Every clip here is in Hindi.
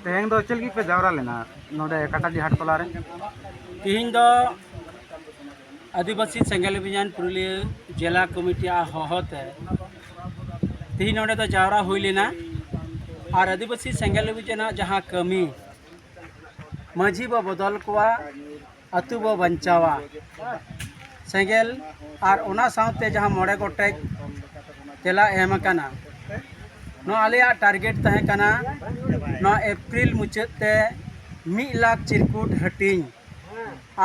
तेहें दो चल पे जावरा लेना नोडे काटाडी हाट टोला रे तीन दो आदिवासी सेंगेल अभियान पुरुलिया जिला कमिटी हहते तीन नोडे तो जावरा हुई लेना और आदिवासी सेंगेल अभियान जहाँ कमी माझी बो बदल कोआ अतु बो बंचावा सेंगेल और ओना साउते जहाँ मोड़े गोटेज तेला एम कना नो आलिया टारगेट तहे कना नो एप्रिल मुचाते 1 लाख चिरकुट हटिंग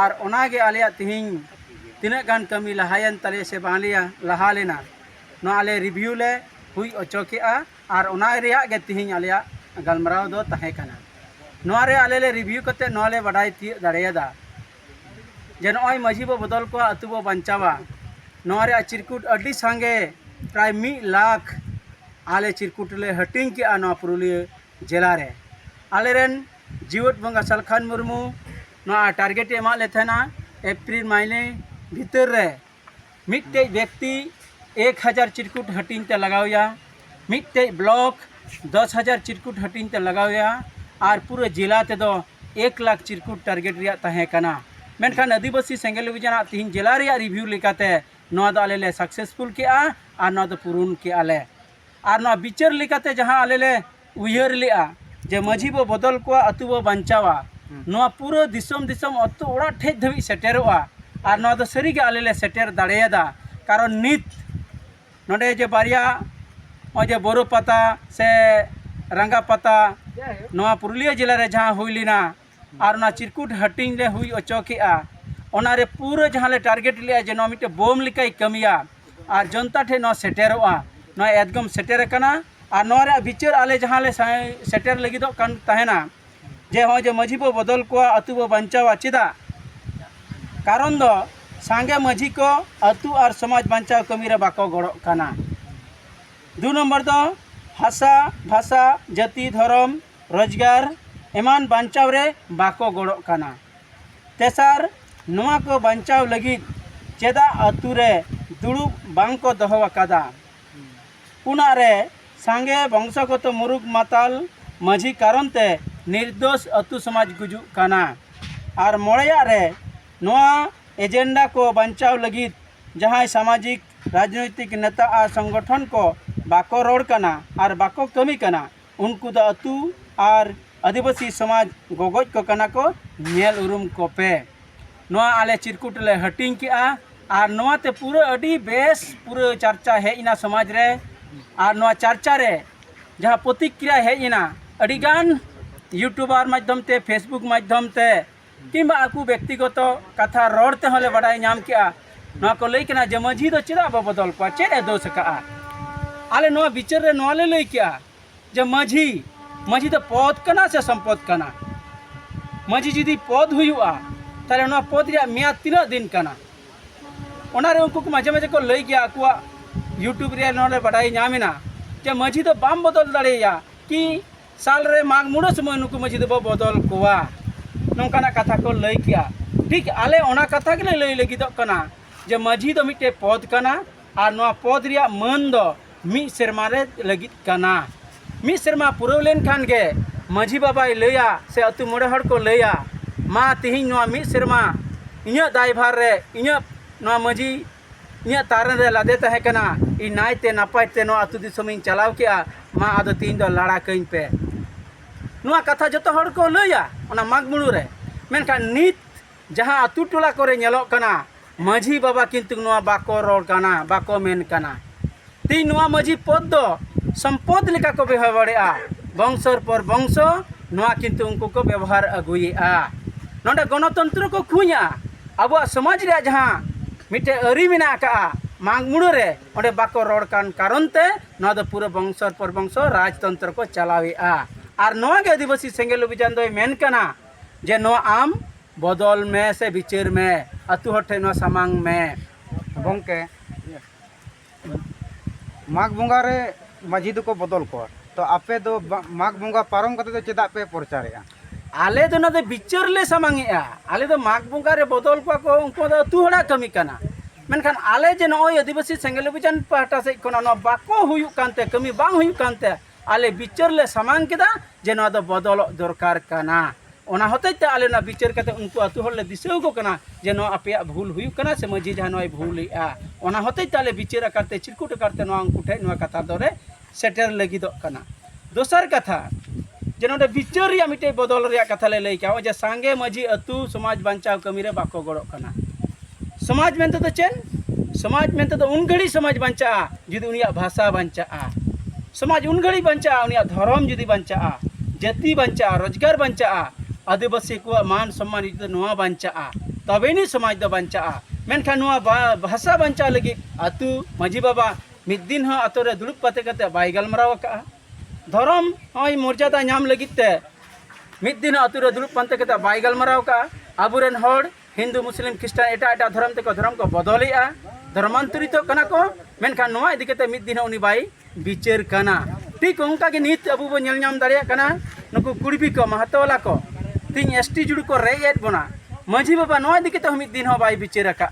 और ओनागे आलिया तिहिं तीना गान कमी लहायन तले से बालिया लहा लेना नो आले रिव्यू ले हुई अचोकेआ और ओना रिया गे तिहिं आलिया गलमराव दो तहे कना नोआ रे आले ले रिव्यू कते नोआ ले बडाई ती दाड़ेयादा जे नॉय माझी बो बदल को अतु बो बंचावा नोआ रे चिरकुट अड्डी संगे प्राय 1 लाख आले चिरकुट ले हटिंग के नोआ पुरुलिया जिला रे आले रेन जीवट बंगा सलखान मुर्मू नोआ टारगेट एमा ले थना एप्रिल महीने भीतर रे मिट्टे व्यक्ति 1000 चिरकुट हटिंग ते लगावया मिट्टे ब्लॉक 10,000 चिरकुट हटिंग ते लगावया और पूरे जिला ते दो 1 लाख चिरकुट टारगेट रिया तहे कना मेनखान आदिवासी सेंगेल अभियान तीन जिला रिया रिव्यू लेकाते नोआ दो आले ले सक्सेसफुल के और नोआ दो पूर्ण के आले और नोआ बिचार लेकाते जहां आले ले उयहर लेआ जे माझी बो बदल को अतु बो बंचावा नोआ पूरा दिसम दिसम अतु ओड़ा ठेज धबी सेटेरोआ और नोआ दो सरी के आले ले सेटेर दाड़ेयादा कारण नित नोडे जे बारिया ओजे बोरो पता से रंगा पता नोआ पुरुलिया जिला रे जहां हुई लेना और ना चिरकुट हटिंग ले हुई अचोकेआ ओना रे पूरा जहां ले टारगेट लिया जे नोआ मिटे बोम लिकाई कमिया और जनता ठे नोआ सेटेरोआ नोआ एकदम सेटेर कना और नोआ रे बिचार आले जहां ले सेटेर लगिदो कान तहेना जे हो जे माझी बो बदल को अतु बो बंचावा चिदा कारण दो सांगे माझी को अतु और समाज बंचाव कमी रे बाको गड़ो कना 2 नंबर दो भाषा भाषा जाति धर्म रोजगार एमान बंचाव रे बाको गड़ो कना तेसार नोआ को बंचाव लगी चेदा अतु रे दुड़ुब बांग को दोहो अकादा पुना रे सांगे वंशगत मुरुग माताल माझी कारण ते निर्दोष अतु समाज गुजु कना और मोड़या रे नोआ एजेंडा को बंचाव लगी जहां सामाजिक राजनीतिक नेता और संगठन को बाको रोड कना और बाको कमी कना उनको दो अतु और आदिवासी समाज गोगोज को कना को नेल उरुम को पे नोआ आले चिरकुट ले हटिंग के और नोआ ते पूरा अडी बेस पूरा चर्चा है इना समाज रे और नोआ चर्चा रे जहां प्रतिक्रिया है इना अडी गान यूट्यूबर माध्यम ते फेसबुक माध्यम ते किंबा आकु व्यक्तिगत कथा रोड ते हले बड़ाई नाम के नोआ को लई केना जे माझी दो चेदा बो बदल को चेदे दोष का आले नोआ बिचार रे नोआ ले लई के जे माझी माझी तो पद कना से संपद कना माझी जुदी पद हुआ ताले नोआ पद रिया मिया 3 दिन कना ओना रे उनको माजे माजे को लई गया आकुआ यूट्यूब रे नोले बड़ाई नामिना जे माझी तो बाम बदल दाड़ेया कि साल रे माग मुड़ो समय नुकु माझी तो बदल कोआ नोंकाना कथा को लई किया ठीक आले ओना कथा के लई लगिदो कना जे माझी तो मिटे पद कना और नोआ पद रिया मन दो मी सेरमा रे लगित कना मी सेरमा पुरव लेन खान गे माझी बाबाई लैया से अतु मोड़े हड़ को लैया मा तिहिं नोआ मी सेरमा इኛ दायभार रे इኛ नोआ माझी इኛ तारन रे लादे तहे कना इ नायते नापायते नोआ अतु दिसोम इन चलाव के मा आदो तीन दो लड़ा कइन पे नोआ कथा जतो हड़ को लैया ओना मागमुड़ू रे मेनखान नित जहां अतु टोला करे नेलो कना माझी बाबा किंतु नोआ बाको रोड कना बाको मेन कना ती नोआ माझी पद दो संपद लेका को व्यवहार वंशर पर वंश नोआ किंतु उनको को व्यवहार अगुएआ नोडे गणतंत्र को खुया अब समाज रे जहां मिटे अरी मेना का मांगमुड़ो रे ओडे बाको रोड कान कारण ते नोआ दो पूरा वंशर पर वंश राजतंत्र को चलावेआ और नोआ के आदिवासी सेंगेल अभियान दो मेन कना जे नोआ आम बदल में से बिचार में अतु हटे नोआ सामांग में गोंके माघ बंगा रे माझी दो को बदल को तो आपे दो माघ बंगा पारम कते तो चेदा पे प्रचारेआ आले दो ना दो बिचार ले सामांगेआ आले दो माघ बंगा रे बदल को उनको दो अतु हड़ा कमी कना मेनखान आले जे नोय आदिवासी सेंगेल अभियान पाहटा से कोना नो बाको हुयु कानते कमी बांग हुयु कानते आले बिचार ले सामांग केदा जे नवा दो बदल दरकार काना ओना होते ते आले ना बिचार कते उनको अतु हर ले दिसेउ को कना जे नवा आपे भूल हुई कना से मजी जहां नवा भूल आ ओना होते ते आले बिचार करते चिरकुट करते नवा उनको ठे नवा कथा दरे सेटर लगी दो कना दोसर कथा जे नोडे बिचार या मिटे बदल रिया कथा ले लई का जे सांगे मजी अतु समाज बांचाव कमी रे बाको गड़ो कना समाज मेनते तो चेन समाज मेनते तो उन घड़ी समाज बांचा जुदी उनिया भाषा बांचा समाज उन घड़ी बांचा उनिया धर्म जुदी बांचा जाति बांचा रोजगार बांचा आदिवासी को मान सम्मान जुदी नोआ बांचा तबेनी समाज दो बांचा मेनखान नोआ भाषा बांचा लगी अतु मजी बाबा मिद दिन हो अतु रे दुड़ुब कते कते बाय गलमराव का धर्म हय मर्यादा नाम लगिते मिद दिन अतु रे दुड़ुब पंते कते बाय गलमराव का आबुरेन हड़ हिंदू मुस्लिम ख्रिस्टान एटा एटा धर्म तक धर्म को बदलेआ धर्मांतरित कना को मेनखान नोआ इदी कते मिद दिन उनी बाय बिचार कना ठीक उनका के नित अबु बो नेल नाम दाड़िया कना नुकु कुड़बी को महतवाला को तीन एसटी जुड़ को रेयत बना मजी बाबा नोआ इदी कते मिद दिन हो बाय बिचार का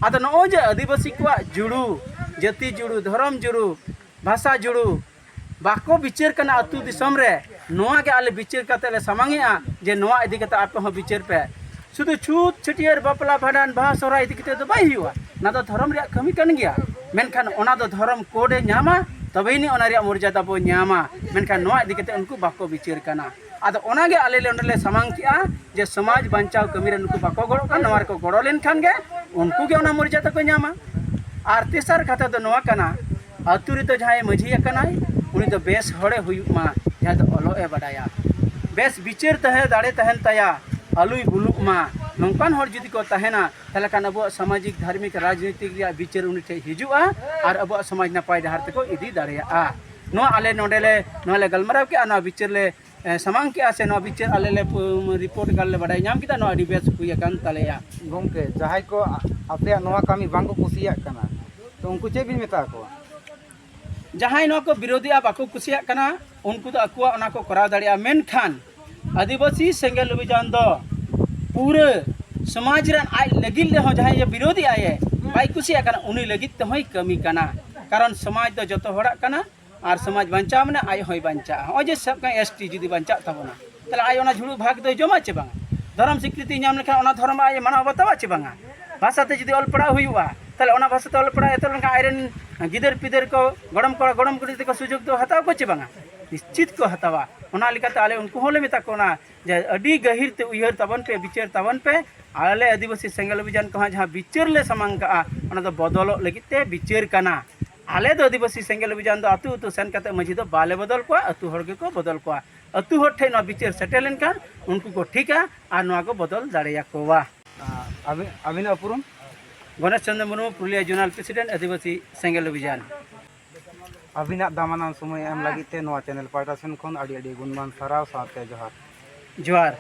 आदो नो जे आदिवासी को जुड़ू जाति जुड़ू धर्म जुड़ू भाषा जुड़ू बाको बिचार कना अतु दिसम रे नोआ के आले बिचार कते ले सामांगेआ जे नोआ इदी कते आपे हो बिचार पे शुद्ध छूत छटियर बापला भाडान बाहा सोरा इदी कते दो बाय हुआ ना तो धर्म रे कमी कन गया मेनखान ओना दो धर्म कोडे न्यामा तबेनी ओना रे मर्यादा बो न्यामा मेनखान नोआ इदी कते उनको बाको बिचार कना आदो ओना गे आले ले ओंडले सामांग किया जे समाज बांचाव कमी रे उनको बाको गड़ो का नोआ को गड़ो लेन खान गे उनको गे ओना मर्यादा को न्यामा आर तेसर कथा तो नोआ कना अतु रे तो जहाय मझी कनाय उनी तो बेस हड़े हुयुमा जहां तो अलो ए बडाया बेस बिचार तहे दाड़े तहन ताया अलुई बुलुक मा नौकान हर जुदी को तहना तले कान अब सामाजिक धार्मिक राजनीतिक रिया बिचार उनी ठे हिजुआ और अब समाज नपाय डहार तको इदी दाड़ेया नो आले नोडेले नोले गलमराव के ना बिचार ले सामांग के आसे नो बिचार आले ले रिपोर्ट गाल ले बडाय नाम किदा नो आडी बेस हुय कान तलेया गोमके जहाय को आपे नोआ कामी बांको कुसिया कना तो उनको चे बिन मेता को जहां नो को विरोधिया बाको कुसिया कना उनको तो अकुआ ओना को कराव दाड़िया मेनखान आदिवासी सेंगेल अभियान दो पूरे समाज रन आय लगिल ले हो जहां ये विरोधी आए बाय कुसिया कना उनी लगित ते होय कमी कना कारण समाज दो जतो होड़ा कना और समाज बांचा माने आय होय बांचा ओ जे सब का एसटी जुदी बांचा तबना तले आय ओना झुड़ू भाग दो जमा चे बांगा धर्म स्वीकृति नाम लेखा ओना धर्म आय माना बतावा चे बांगा भाषा ते जुदी ऑल पड़ा हुआ तले ओना भाषा ते ऑल पड़ा एतो लंका आयरन गिदर पिदर को गड़म कुड़ी ते को सुजोग दो हताव को चे बांगा निश्चित को हतावा ओना लिकाते आले उनको होले मेता कोना जे अडी गहिर ते उयहर तबन पे बिचार तबन पे आले आदिवासी सेंगल अभियान को जहां बिचार ले सामांग का ओना दो बदलो लगिते बिचार कना आले दो आदिवासी सेंगल अभियान दो अतु अतु सेन कते मझी दो बाले बदल को अतु हर के को बदल को अतु हर ठे न बिचार सेटल का उनको को ठीका और नवा को बदल दाड़िया कोवा अबिन अपुरम गणेश चंद्र मुर्मू पुरुलिया जोनाल प्रेसिडेंट आदिवासी सेंगल अभियान अबिना दामानान समय एम लगिते नोआ चैनल पाटा सेन खन अडी गुणमान साराव साथे जोहार जोहार।